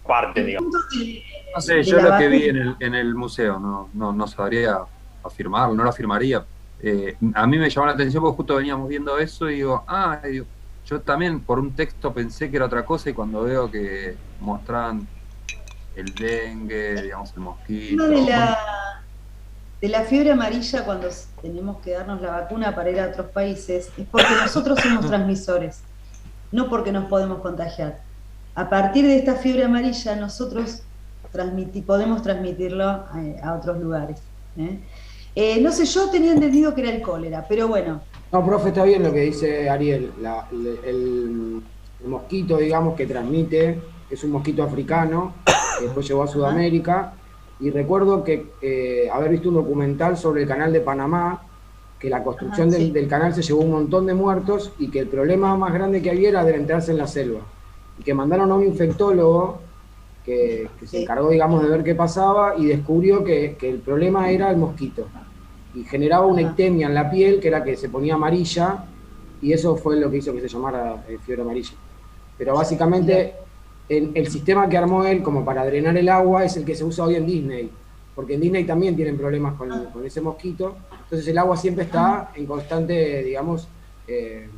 parte, El digamos. punto No sé, de yo la lo que vi vacuna. en el museo, no sabría afirmarlo, no lo afirmaría. A mí me llamó la atención porque justo veníamos viendo eso y digo, yo también por un texto pensé que era otra cosa y cuando veo que mostraban el dengue, digamos, el El tema de mosquito, bueno, la fiebre amarilla cuando tenemos que darnos la vacuna para ir a otros países es porque nosotros somos transmisores, no porque nos podemos contagiar. A partir de esta fiebre amarilla nosotros podemos transmitirlo a otros lugares. ¿Eh? No sé, yo tenía entendido que era el cólera, pero bueno, No, profe, está bien lo que dice Ariel. El mosquito, digamos, que transmite, es un mosquito africano, que después llegó a ajá, Sudamérica. Y recuerdo que haber visto un documental sobre el canal de Panamá, que la ajá, construcción sí, del canal se llevó un montón de muertos y que el problema más grande que había era adentrarse en la selva. Y que mandaron a un infectólogo que se sí, encargó, digamos, de ver qué pasaba y descubrió que el problema era el mosquito y generaba una ajá, ictemia en la piel que era que se ponía amarilla y eso fue lo que hizo que se llamara fiebre amarilla. Pero mira, básicamente el sistema que armó él como para drenar el agua es el que se usa hoy en Disney, porque en Disney también tienen problemas ah, con ese mosquito, entonces el agua siempre ah, está en constante, digamos, eh,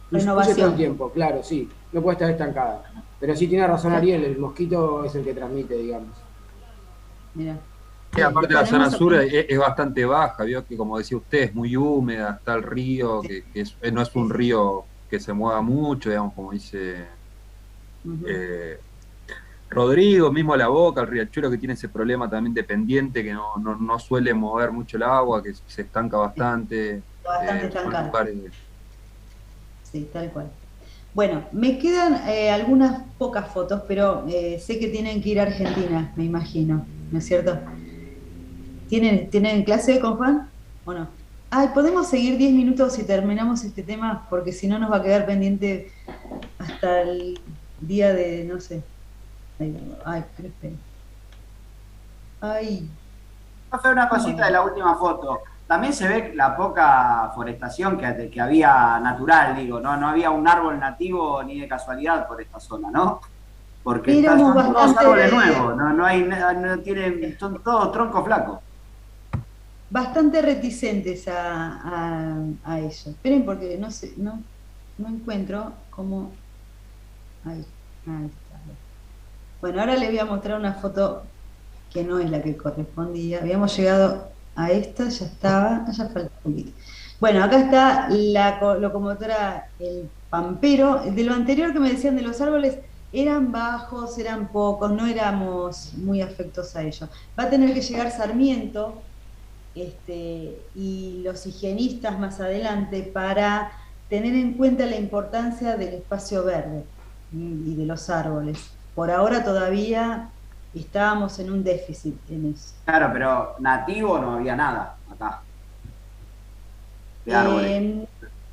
fluye todo el renovación. tiempo, claro, sí, no puede estar estancada. Pero sí tiene razón Mira, Ariel, el mosquito es el que transmite, digamos. mira. y Bien, aparte la zona hemos sur aprendido. es bastante baja, vio que como decía usted, es muy húmeda, está el río, Sí, no es sí, un sí, sí. río que se mueva mucho, digamos, como dice Ujú. eh, Rodrigo, mismo La Boca, el riachuelo que tiene ese problema también de pendiente, que no suele mover mucho el agua, que se estanca bastante, Bastante son estancada. lugares. Sí, tal cual. Bueno, me quedan algunas pocas fotos, pero sé que tienen que ir a Argentina, me imagino, ¿no es cierto? ¿Tienen clase con Juan o no? Ay, podemos seguir 10 minutos y terminamos este tema, porque si no nos va a quedar pendiente hasta el día de, no sé. Ay, ay, pero espera. Ay, Profe, una ¿cómo cosita de es? la última foto. También se ve la poca forestación que había natural, digo, ¿no? No había un árbol nativo ni de casualidad por esta zona, ¿no? Porque Éramos son todos bastante, árboles nuevos, no hay, no tienen, son todos troncos flacos. bastante reticentes a eso. Esperen porque no sé, no encuentro cómo. Ahí, ahí está. Bueno, ahora les voy a mostrar una foto que no es la que correspondía. Habíamos llegado a esta, ya estaba, ya falta un poquito. Bueno, acá está la locomotora El Pampero. De lo anterior que me decían de los árboles, eran bajos, eran pocos, no éramos muy afectos a ellos. Va a tener que llegar Sarmiento, y los higienistas más adelante para tener en cuenta la importancia del espacio verde y de los árboles. Por ahora todavía estábamos en un déficit en eso. Claro, pero nativo no había nada acá, de árboles. Eh,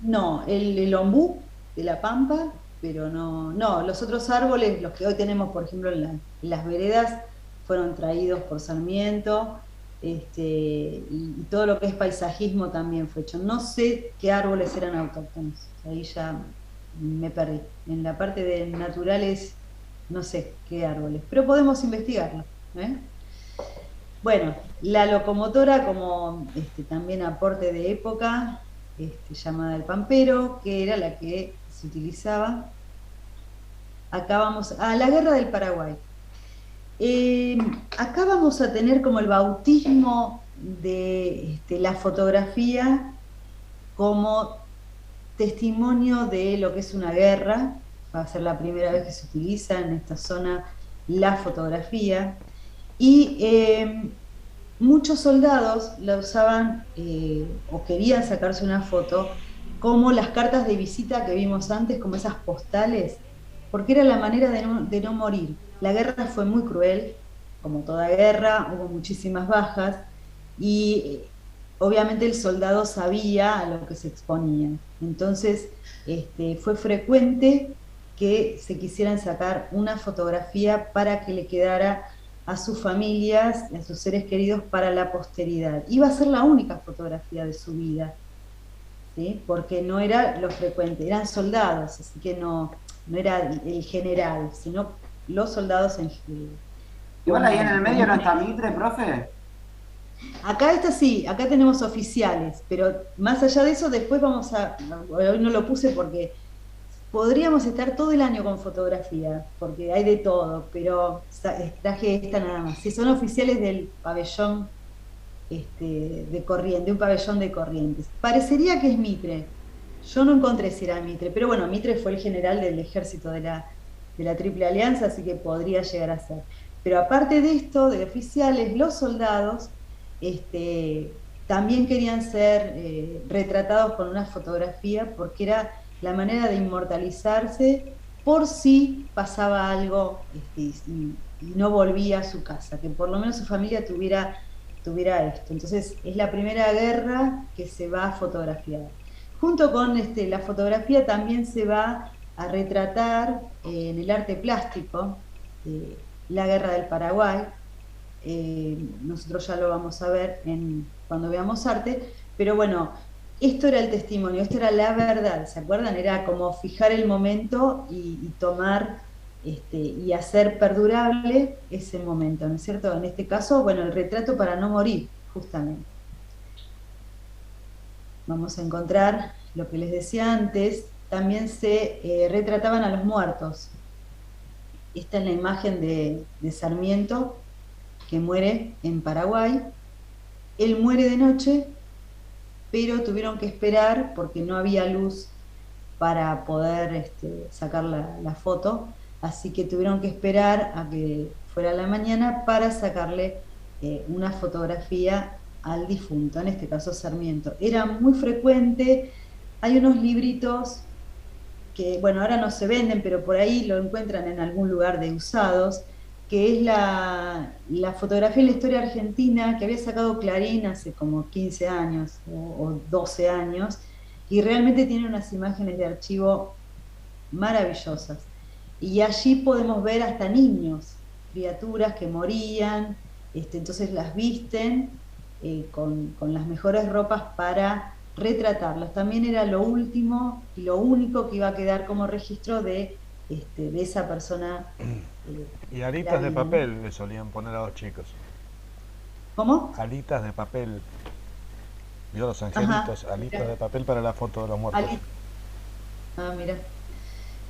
no, el ombú de la pampa, pero no, los otros árboles, los que hoy tenemos, por ejemplo, en las veredas, fueron traídos por Sarmiento, y todo lo que es paisajismo también fue hecho. No sé qué árboles eran autóctonos, ahí ya me perdí. En la parte de naturales, no sé qué árboles, pero podemos investigarlo. ¿Eh? Bueno, la locomotora como también aporte de época, llamada el Pampero, que era la que se utilizaba. Acá vamos a la Guerra del Paraguay. Eh, Acá vamos a tener como el bautismo de la fotografía como testimonio de lo que es una guerra. Va a ser la primera vez que se utiliza en esta zona la fotografía. Y muchos soldados la usaban o querían sacarse una foto como las cartas de visita que vimos antes, como esas postales, porque era la manera de no morir. La guerra fue muy cruel, como toda guerra, hubo muchísimas bajas y obviamente el soldado sabía a lo que se exponía. Entonces, fue frecuente que se quisieran sacar una fotografía para que le quedara a sus familias, a sus seres queridos para la posteridad. Iba a ser la única fotografía de su vida, ¿sí? Porque no era lo frecuente, eran soldados, así que no era el general, sino los soldados Igual ahí en el medio no está en- Mitre, profe. Acá está sí, acá tenemos oficiales, pero más allá de eso, después hoy no lo puse porque podríamos estar todo el año con fotografía, porque hay de todo, pero traje esta nada más. Si son oficiales del pabellón de Corrientes, de un pabellón de Corrientes. Parecería que es Mitre. Yo no encontré si era Mitre, pero bueno, Mitre fue el general del ejército de la Triple Alianza, así que podría llegar a ser. Pero aparte de esto, de oficiales, los soldados también querían ser retratados con una fotografía porque era la manera de inmortalizarse por si pasaba algo y no volvía a su casa, que por lo menos su familia tuviera esto. Entonces es la primera guerra que se va a fotografiar. Junto con la fotografía también se va a retratar en el arte plástico la guerra del Paraguay. Nosotros ya lo vamos a ver cuando veamos arte, pero bueno, esto era el testimonio, esto era la verdad, ¿se acuerdan? Era como fijar el momento y tomar y hacer perdurable ese momento, ¿no es cierto? En este caso, bueno, el retrato para no morir, justamente. Vamos a encontrar lo que les decía antes, también se retrataban a los muertos. Esta es la imagen de Sarmiento, que muere en Paraguay. Él muere de noche, pero tuvieron que esperar porque no había luz para poder sacar la foto, así que tuvieron que esperar a que fuera la mañana para sacarle una fotografía al difunto, en este caso Sarmiento. Era muy frecuente, hay unos libritos que, bueno, ahora no se venden, pero por ahí lo encuentran en algún lugar de usados, que es la fotografía de la historia argentina que había sacado Clarín hace como 15 años o 12 años, y realmente tiene unas imágenes de archivo maravillosas. Y allí podemos ver hasta niños, criaturas que morían, entonces las visten con las mejores ropas para retratarlas. También era lo último y lo único que iba a quedar como registro de esa persona. Y De la alitas de vida, ¿no? papel le solían poner a los chicos. ¿Cómo? Alitas de papel. Vio los Ajá, angelitos, alitas mira, de papel para la foto de los muertos. Ali- ah, mira,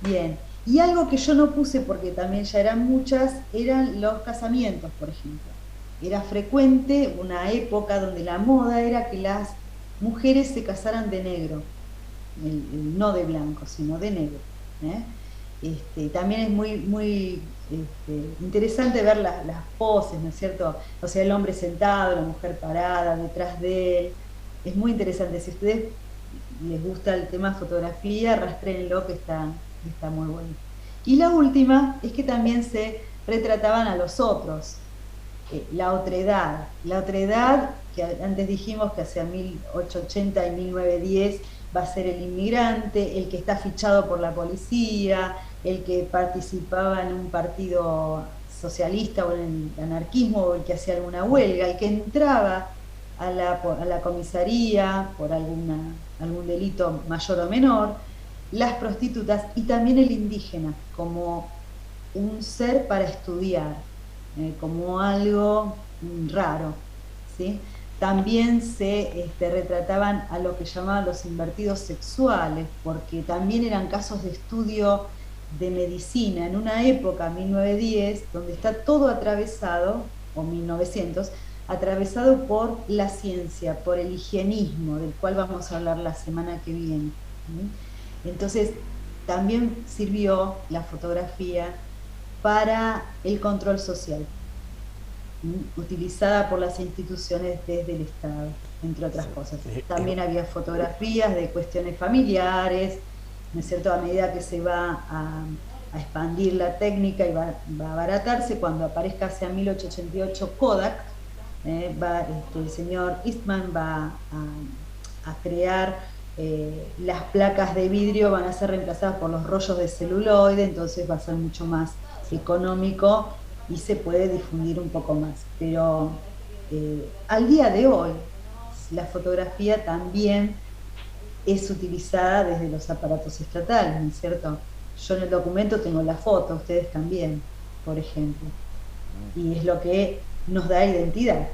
bien. Y algo que yo no puse porque también ya eran muchas, eran los casamientos, por ejemplo. Era frecuente una época donde la moda era que las mujeres se casaran de negro, no de blanco, sino de negro. ¿Eh? También es muy interesante ver las poses, ¿no es cierto? O sea, el hombre sentado, la mujer parada, detrás de él. Es muy interesante. Si a ustedes les gusta el tema fotografía, rastréenlo que está muy bueno. Y la última es que también se retrataban a los otros, la otredad, que antes dijimos que hacia 1880 y 1910 va a ser el inmigrante, el que está fichado por la policía, el que participaba en un partido socialista o en el anarquismo, o el que hacía alguna huelga, el que entraba a la comisaría por algún delito mayor o menor, las prostitutas y también el indígena como un ser para estudiar, como algo raro, ¿sí? También se retrataban a lo que llamaban los invertidos sexuales, porque también eran casos de estudio de medicina en una época, 1910, donde está todo atravesado, o 1900, atravesado por la ciencia, por el higienismo, del cual vamos a hablar la semana que viene. ¿Sí? Entonces, también sirvió la fotografía para el control social, utilizada por las instituciones desde el Estado, entre otras cosas. También había fotografías de cuestiones familiares, ¿no es cierto? A medida que se va a expandir la técnica y va a abaratarse, cuando aparezca hacia 1888 Kodak, el señor Eastman va a crear las placas de vidrio, van a ser reemplazadas por los rollos de celuloide, entonces va a ser mucho más económico y se puede difundir un poco más. Pero al día de hoy, la fotografía también es utilizada desde los aparatos estatales, ¿no es cierto? Yo en el documento tengo la foto, ustedes también. por ejemplo. Y es lo que nos da identidad,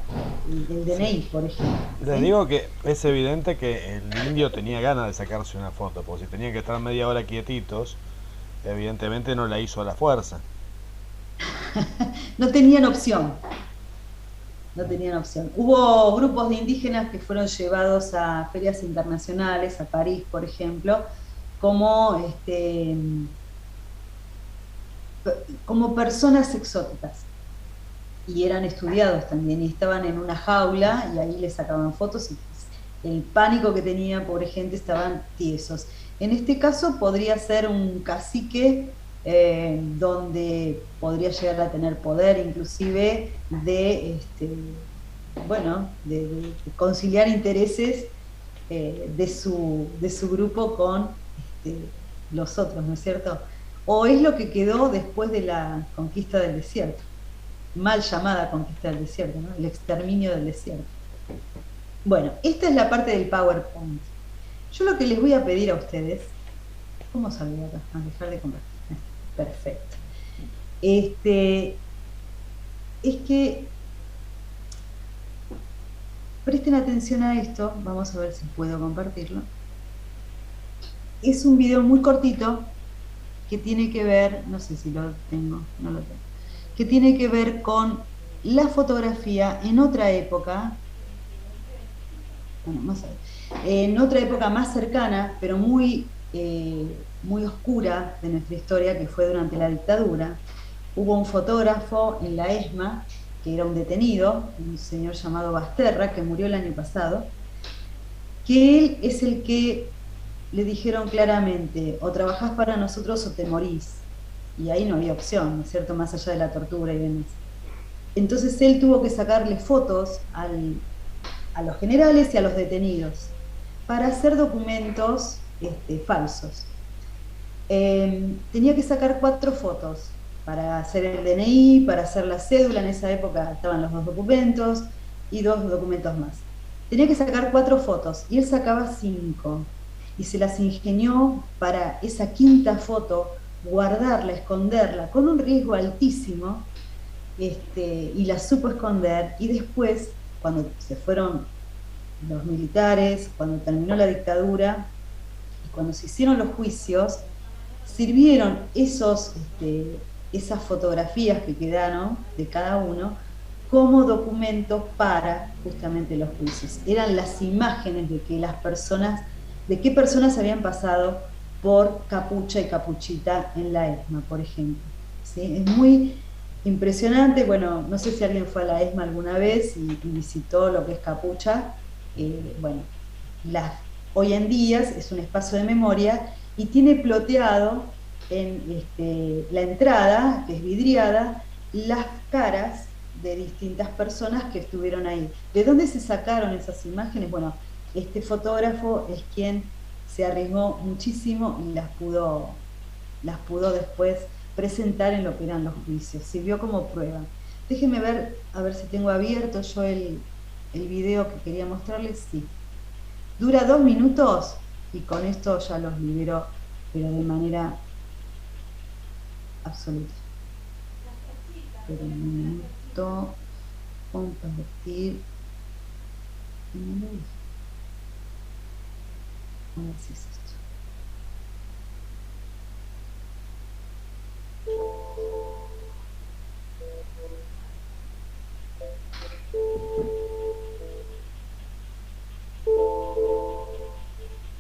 el DNI, por ejemplo. Les ¿sí? digo que es evidente que el indio tenía ganas de sacarse una foto, porque si tenían que estar media hora quietitos, evidentemente no la hizo a la fuerza. No tenían opción. No tenían opción. Hubo grupos de indígenas que fueron llevados a ferias internacionales, a París, por ejemplo, como, como personas exóticas. Y eran estudiados también, y estaban en una jaula, y ahí les sacaban fotos, y el pánico que tenía, pobre gente, estaban tiesos. En este caso podría ser un cacique donde podría llegar a tener poder, inclusive, bueno, de conciliar intereses de su grupo con los otros, ¿no es cierto? O es lo que quedó después de la conquista del desierto, mal llamada conquista del desierto, ¿no? El exterminio del desierto. Bueno, esta es la parte del PowerPoint. Yo lo que les voy a pedir a ustedes, ¿cómo salgo acá? A dejar de compartir. Perfecto. Es que presten atención a esto, vamos a ver si puedo compartirlo. Es un video muy cortito que tiene que ver, no sé si lo tengo, no lo tengo, que tiene que ver con la fotografía en otra época, bueno, más en otra época más cercana, pero muy, muy oscura de nuestra historia, que fue durante la dictadura. Hubo un fotógrafo en la ESMA, que era un detenido, un señor llamado Basterra, que murió el año pasado, que él es el que le dijeron claramente, o trabajás para nosotros o te morís. Y ahí no había opción, ¿no es cierto?, más allá de la tortura y demás. Entonces él tuvo que sacarle fotos a los generales y a los detenidos para hacer documentos falsos. Tenía que sacar 4 fotos para hacer el DNI, para hacer la cédula, en esa época estaban los 2 documentos y 2 documentos más. Tenía que sacar 4 fotos y él sacaba 5 y se las ingenió para esa 5ª foto guardarla, esconderla, con un riesgo altísimo, y la supo esconder, y después, cuando se fueron los militares, cuando terminó la dictadura y cuando se hicieron los juicios, sirvieron esas fotografías que quedaron de cada uno como documentos para justamente los juicios. Eran las imágenes de que las personas, de qué personas habían pasado por Capucha y Capuchita en la ESMA, por ejemplo. ¿Sí? Es muy impresionante. Bueno, no sé si alguien fue a la ESMA alguna vez y visitó lo que es Capucha. Bueno, hoy en día es un espacio de memoria y tiene ploteado en la entrada, que es vidriada, las caras de distintas personas que estuvieron ahí. ¿De dónde se sacaron esas imágenes? Bueno, este fotógrafo es quien se arriesgó muchísimo y las pudo después presentar en lo que eran los juicios. Sirvió como prueba. Déjenme ver, a ver si tengo abierto yo el video que quería mostrarles. Sí. Dura 2 minutos y con esto ya los libero, pero de manera absoluta. Pero un minuto, compartir. A ver si es esto.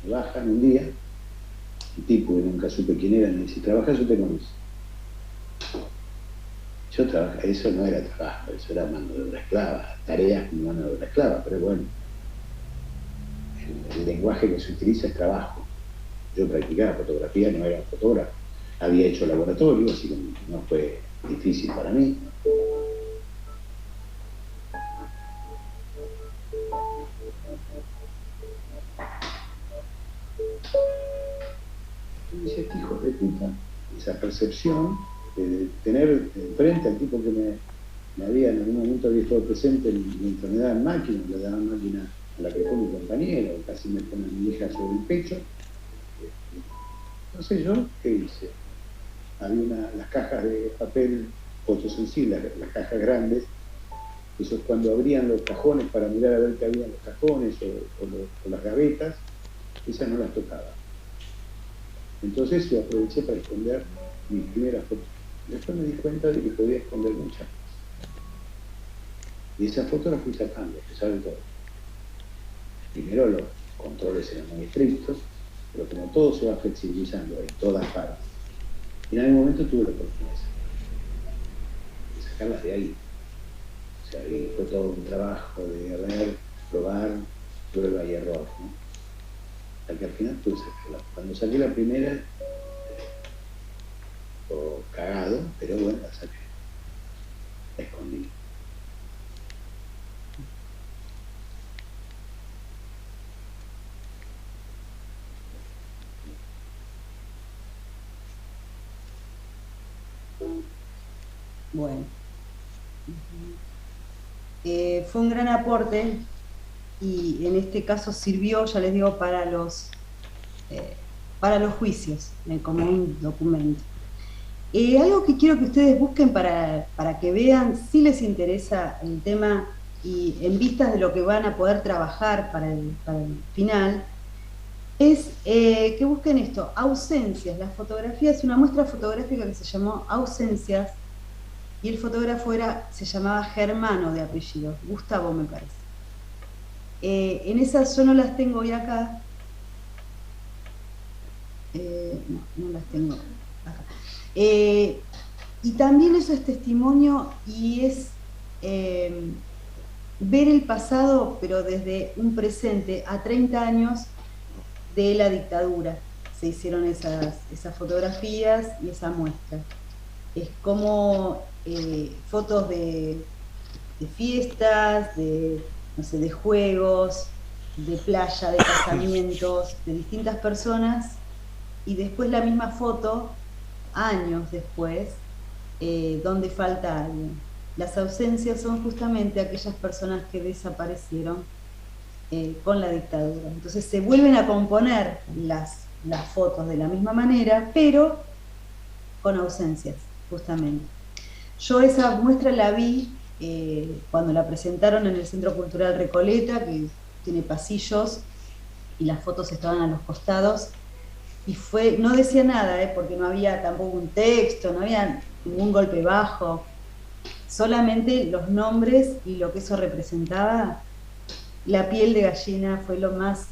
Bajan un día, un tipo que nunca supe quién era, me dice, ¿trabajás o te morís? Yo trabajaba, eso no era trabajo, eso era mano de obra esclava, tareas como mano de obra esclava, pero bueno, el lenguaje que se utiliza es trabajo. Yo practicaba fotografía, no era fotógrafo, había hecho laboratorio, así que no fue difícil para mí. Y dice, este hijo de puta, esa percepción de tener enfrente al tipo que me había en algún momento había estado presente mientras me daban máquina, le daban máquina a la que fue mi compañero, casi me pone a mi hija sobre el pecho. Entonces yo, ¿qué hice? Había las cajas de papel fotos en sí, las cajas grandes. Eso es cuando abrían los cajones para mirar a ver qué había en los cajones o las gavetas, esas no las tocaba. Entonces yo aproveché para esconder mi primera foto. Después me di cuenta de que podía esconder muchas más. Y esa foto la fui sacando, a pesar de todo. Primero los controles eran muy estrictos, pero como todo se va flexibilizando en todas partes, en algún momento tuve la oportunidad de sacarlas de ahí. O sea, y fue todo un trabajo de ver, probar, prueba y error, ¿no? Hasta que al final pude sacarla. Cuando saqué la primera, cagado, pero bueno, la saqué. La escondí. Bueno. Fue un gran aporte y en este caso sirvió, ya les digo, para los juicios, como un documento. Algo que quiero que ustedes busquen para que vean si les interesa el tema y en vistas de lo que van a poder trabajar para el final, es que busquen esto, ausencias. La fotografía es una muestra fotográfica que se llamó Ausencias, y el fotógrafo se llamaba Germano de apellido, Gustavo me parece. En esas yo no las tengo hoy acá. No las tengo acá. Y también eso es testimonio y es ver el pasado, pero desde un presente a 30 años de la dictadura. Se hicieron esas fotografías y esa muestra. Es como fotos de fiestas, no sé, de juegos, de playa, de casamientos, de distintas personas, y después la misma foto, años después, donde falta alguien. Las ausencias son justamente aquellas personas que desaparecieron con la dictadura. Entonces se vuelven a componer las fotos de la misma manera, pero con ausencias, justamente. Yo esa muestra la vi cuando la presentaron en el Centro Cultural Recoleta, que tiene pasillos, y las fotos estaban a los costados, y no decía nada, porque no había tampoco un texto, no había ningún golpe bajo, solamente los nombres y lo que eso representaba. La piel de gallina fue lo más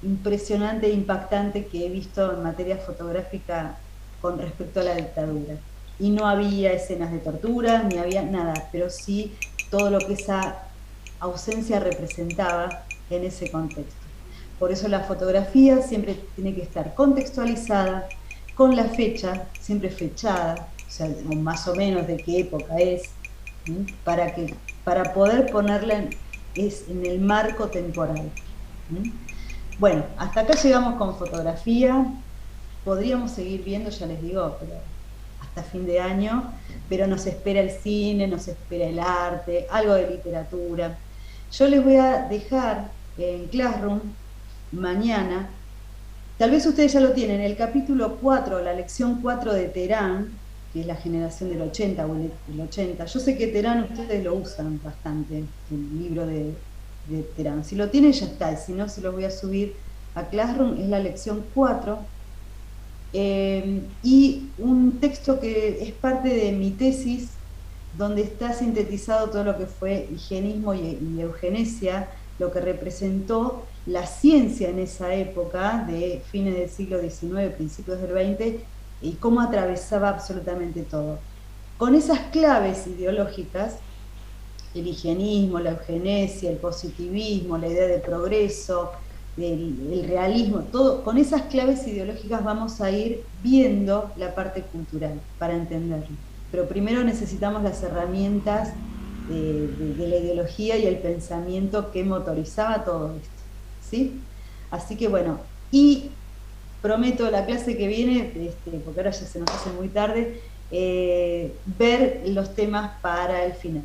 impresionante e impactante que he visto en materia fotográfica con respecto a la dictadura. Y no había escenas de tortura, ni había nada, pero sí todo lo que esa ausencia representaba en ese contexto. Por eso la fotografía siempre tiene que estar contextualizada, con la fecha, siempre fechada, o sea, más o menos de qué época es, ¿sí? Para poder ponerla en el marco temporal. ¿Sí? Bueno, hasta acá llegamos con fotografía. Podríamos seguir viendo, ya les digo, pero hasta fin de año, pero nos espera el cine, nos espera el arte, algo de literatura. Yo les voy a dejar en Classroom mañana, tal vez ustedes ya lo tienen, el capítulo 4, la lección 4 de Terán, que es la generación del 80 o el 80. Yo sé que Terán ustedes lo usan bastante, el libro de Terán. Si lo tienen ya está, y si no se los voy a subir a Classroom, es la lección 4. Y un texto que es parte de mi tesis, donde está sintetizado todo lo que fue higienismo y eugenesia, lo que representó la ciencia en esa época, de fines del siglo XIX, principios del XX, y cómo atravesaba absolutamente todo. Con esas claves ideológicas, el higienismo, la eugenesia, el positivismo, la idea de progreso, el realismo, todo, con esas claves ideológicas vamos a ir viendo la parte cultural para entenderlo. Pero primero necesitamos las herramientas de la ideología y el pensamiento que motorizaba todo esto, ¿sí? Así que bueno, y prometo la clase que viene, porque ahora ya se nos hace muy tarde, ver los temas para el final.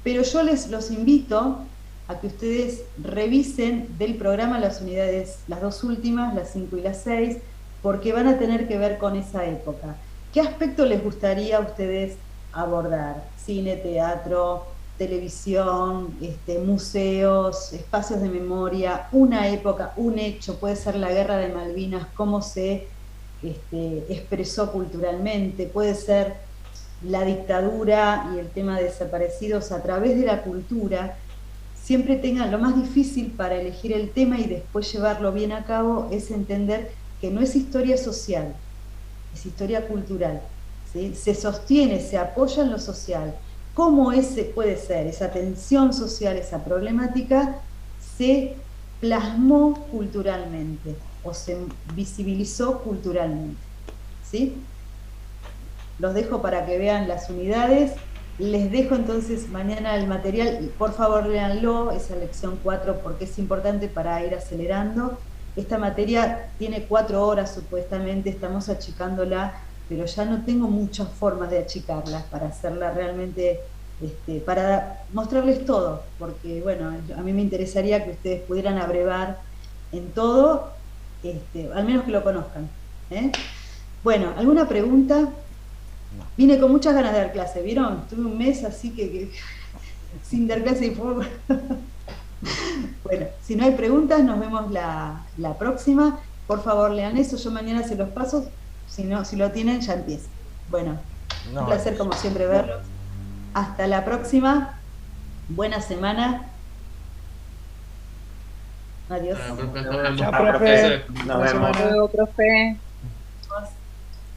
Pero yo los invito a que ustedes revisen del programa las unidades, las dos últimas, las 5 y las 6, porque van a tener que ver con esa época. ¿Qué aspecto les gustaría a ustedes abordar cine, teatro, televisión, museos, espacios de memoria, una época, un hecho, puede ser la Guerra de Malvinas, cómo se expresó culturalmente, puede ser la dictadura y el tema de desaparecidos a través de la cultura. Siempre tengan lo más difícil para elegir el tema y después llevarlo bien a cabo es entender que no es historia social, es historia cultural, ¿sí? Se sostiene, se apoya en lo social. ¿Cómo ese puede ser? Esa tensión social, esa problemática, se plasmó culturalmente o se visibilizó culturalmente, ¿sí? Los dejo para que vean las unidades. Les dejo entonces mañana el material y por favor léanlo, esa lección 4, porque es importante para ir acelerando. Esta materia tiene 4 horas supuestamente, estamos achicándola, pero ya no tengo muchas formas de achicarla para hacerla realmente, para mostrarles todo, porque bueno, a mí me interesaría que ustedes pudieran abrevar en todo, al menos que lo conozcan, ¿eh? Bueno, ¿alguna pregunta? Vine con muchas ganas de dar clase, ¿vieron? Tuve un mes así que sin dar clase y fue... Bueno, si no hay preguntas, nos vemos la próxima. Por favor, lean eso, yo mañana se los paso. Si no, si lo tienen, ya empieza. Bueno, un placer como siempre verlos. Hasta la próxima. Buena semana. Adiós. Chao, profe. Nos vemos. Profe.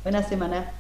Buena semana.